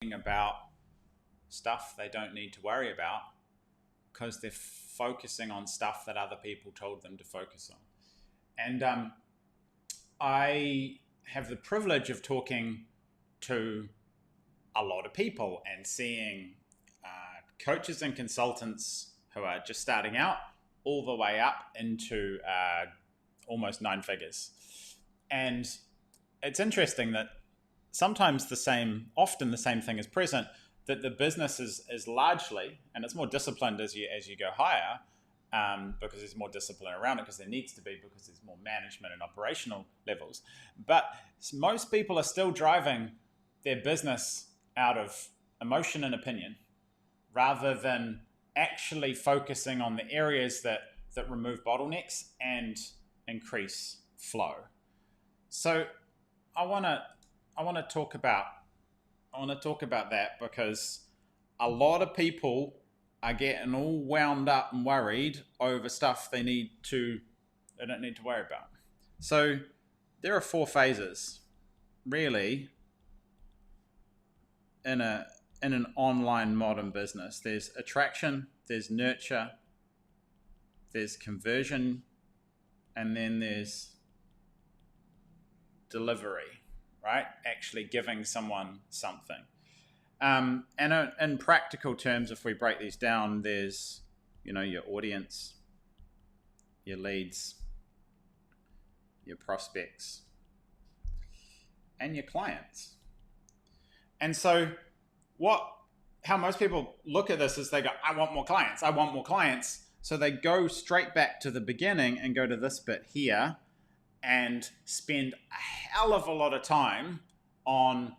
about stuff they don't need to worry about because they're focusing on stuff that other people told them to focus on. And I have the privilege of talking to a lot of people and seeing coaches and consultants who are just starting out all the way up into almost 9 figures. And it's interesting that often the same thing is present, that the business is largely, and it's more disciplined as you go higher, because there's more discipline around it, because there needs to be, because there's more management and operational levels. But most people are still driving their business out of emotion and opinion, rather than actually focusing on the areas that remove bottlenecks and increase flow. So I want to talk about that, because a lot of people are getting all wound up and worried over stuff they don't need to worry about. So there are 4 phases really in an online modern business. There's attraction, there's nurture, there's conversion, and then there's delivery, right? Actually giving someone something. And in practical terms, if we break these down, there's, your audience, your leads, your prospects, and your clients. And so how most people look at this is they go, I want more clients. So they go straight back to the beginning and go to this bit here and spend a hell of a lot of time on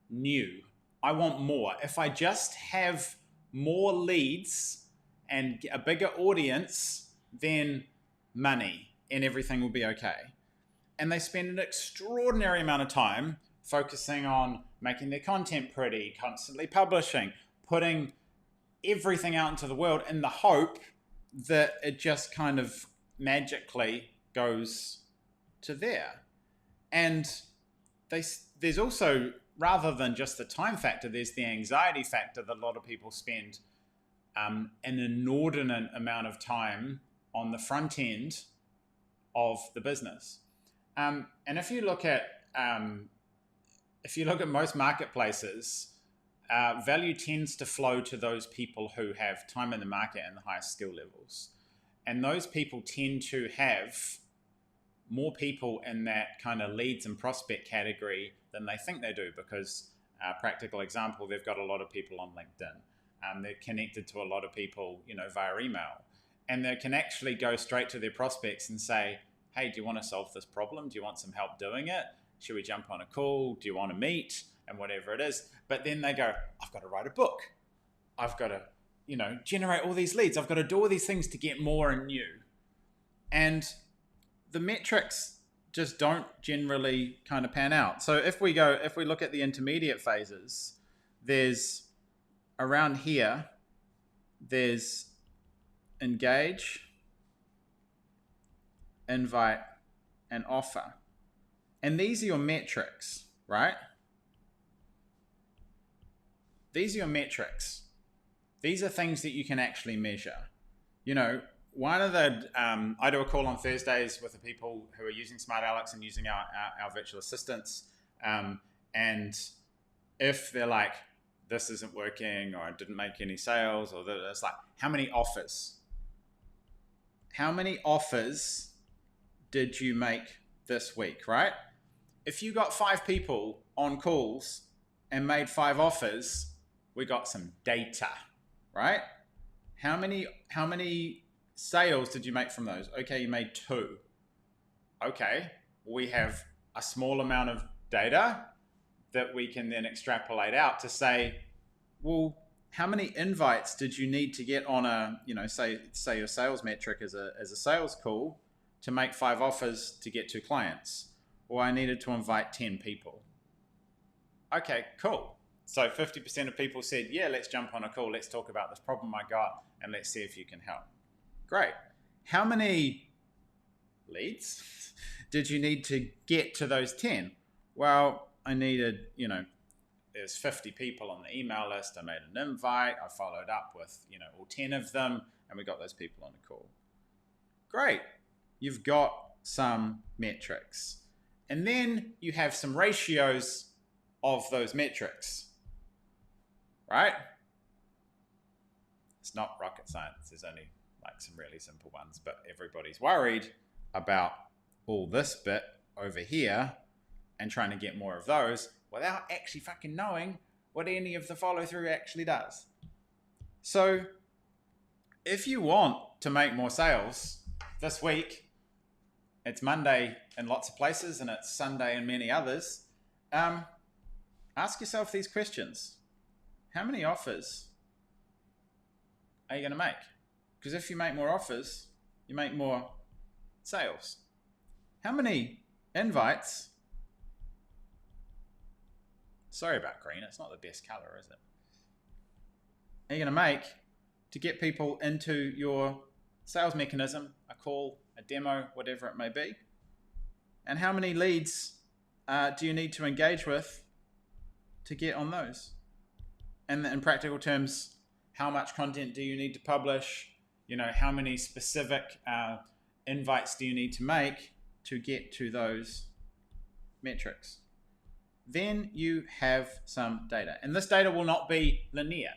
new. I want more. If I just have more leads and a bigger audience, then money and everything will be okay. And they spend an extraordinary amount of time focusing on making their content pretty, constantly publishing, putting everything out into the world in the hope that it just kind of magically goes to there. And there's also, rather than just the time factor, there's the anxiety factor that a lot of people spend an inordinate amount of time on the front end of the business. And if you look at most marketplaces, value tends to flow to those people who have time in the market and the highest skill levels. And those people tend to have more people in that kind of leads and prospect category than they think they do, because practical example, they've got a lot of people on LinkedIn. They're connected to a lot of people, via email, and they can actually go straight to their prospects and say, hey, do you want to solve this problem? Do you want some help doing it? Should we jump on a call? Do you want to meet? And whatever it is. But then they go, I've got to write a book. I've got to, generate all these leads. I've got to do all these things to get more and new. And the metrics just don't generally kind of pan out. So if we look at the intermediate phases, there's around here, there's engage, invite, and offer. And these are your metrics, right? These are your metrics. These are things that you can actually measure. One of the, I do a call on Thursdays with the people who are using Smart Alex and using our virtual assistants. And if they're like, this isn't working, or I didn't make any sales, or it's like, how many offers? How many offers did you make this week, right? If you got 5 people on calls and made 5 offers, we got some data, right? How many sales did you make from those? Okay, you made 2. Okay, we have a small amount of data that we can then extrapolate out to say, well, how many invites did you need to get on a, say your sales metric as a sales call to make 5 offers to get 2 clients? Or I needed to invite 10 people. Okay, cool. So 50% of people said, yeah, let's jump on a call. Let's talk about this problem I got and let's see if you can help. Great. How many leads did you need to get to those 10? Well, I needed, there's 50 people on the email list. I made an invite. I followed up with, all 10 of them, and we got those people on the call. Great. You've got some metrics. And then you have some ratios of those metrics, right? It's not rocket science. There's only like some really simple ones, but everybody's worried about all this bit over here and trying to get more of those without actually fucking knowing what any of the follow through actually does. So if you want to make more sales this week, it's Monday in lots of places and it's Sunday in many others, ask yourself these questions. How many offers are you going to make? Because if you make more offers, you make more sales. How many invites? Sorry about green, it's not the best color, is it? Are you going to make to get people into your sales mechanism, a call, a demo, whatever it may be? And how many leads do you need to engage with to get on those? And in practical terms, how much content do you need to publish? How many specific invites do you need to make to get to those metrics? Then you have some data. And this data will not be linear.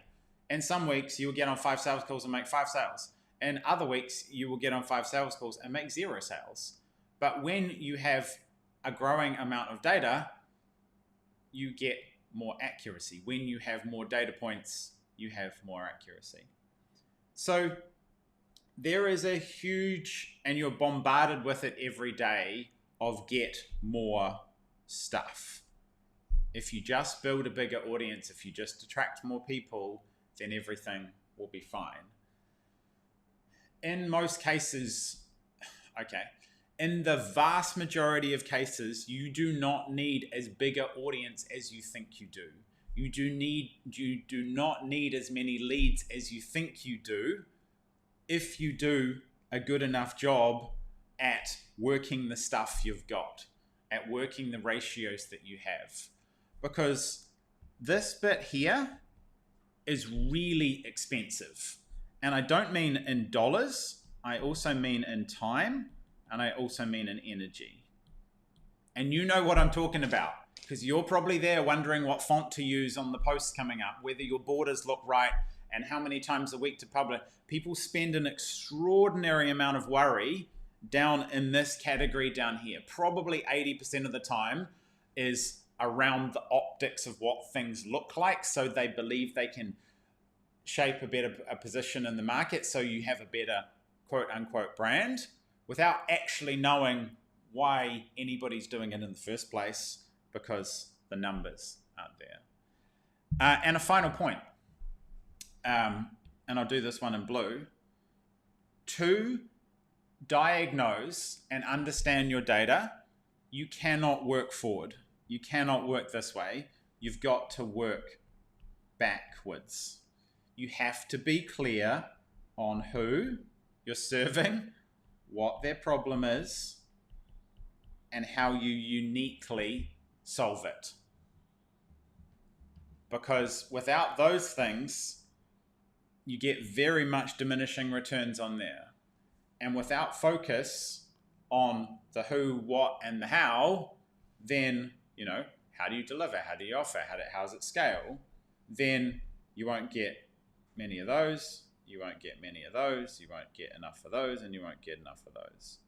In some weeks, you will get on 5 sales calls and make 5 sales. In other weeks, you will get on 5 sales calls and make 0 sales. But when you have a growing amount of data, you get more accuracy. When you have more data points, you have more accuracy. So there is a huge, and you're bombarded with it every day, of get more stuff. If you just build a bigger audience, if you just attract more people, then everything will be fine. In most cases, in the vast majority of cases, you do not need as big an audience as you think you do. You do not need as many leads as you think you do if you do a good enough job at working the stuff you've got, at working the ratios that you have. Because this bit here is really expensive. And I don't mean in dollars, I also mean in time, and I also mean in energy. And you know what I'm talking about, because you're probably there wondering what font to use on the posts coming up, whether your borders look right, and how many times a week to publish. People spend an extraordinary amount of worry down in this category down here. Probably 80% of the time is around the optics of what things look like, so they believe they can shape a position in the market, so you have a better quote-unquote brand, without actually knowing why anybody's doing it in the first place, because the numbers aren't there. And a final point, and I'll do this one in blue. To diagnose and understand your data, you cannot work forward. You cannot work this way. You've got to work backwards. You have to be clear on who you're serving, what their problem is, and how you uniquely solve it. Because without those things, you get very much diminishing returns on there. And without focus on the who, what, and the how, then, how do you deliver? How do you offer? How does it scale? Then you won't get many of those, you won't get many of those, you won't get enough of those, and you won't get enough of those.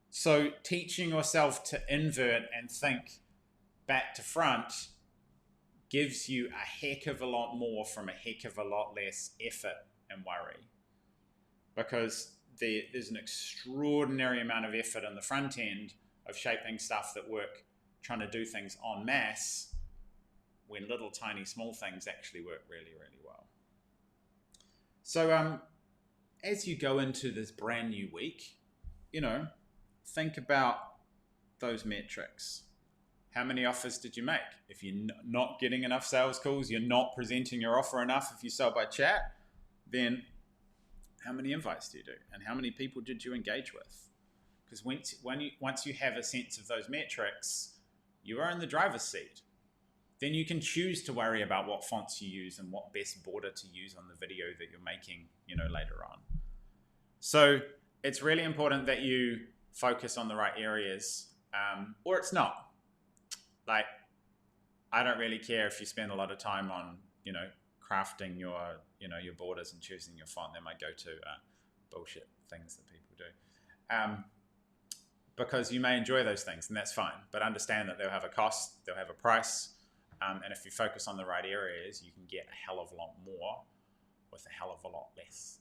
So teaching yourself to invert and think back to front gives you a heck of a lot more from a heck of a lot less effort and worry. Because there's an extraordinary amount of effort on the front end of shaping stuff that work, trying to do things en masse, when little tiny small things actually work really, really well. So as you go into this brand new week, think about those metrics. How many offers did you make? If you're not getting enough sales calls, you're not presenting your offer enough if you sell by chat, then how many invites do you do? And how many people did you engage with? Because once you have a sense of those metrics, you are in the driver's seat. then you can choose to worry about what fonts you use and what best border to use on the video that you're making, later on. So it's really important that you focus on the right areas, or it's not. Like, I don't really care if you spend a lot of time on, crafting your borders and choosing your font. They might go to bullshit things that people do. Because you may enjoy those things, and that's fine. But understand that they'll have a cost, they'll have a price, and if you focus on the right areas, you can get a hell of a lot more with a hell of a lot less.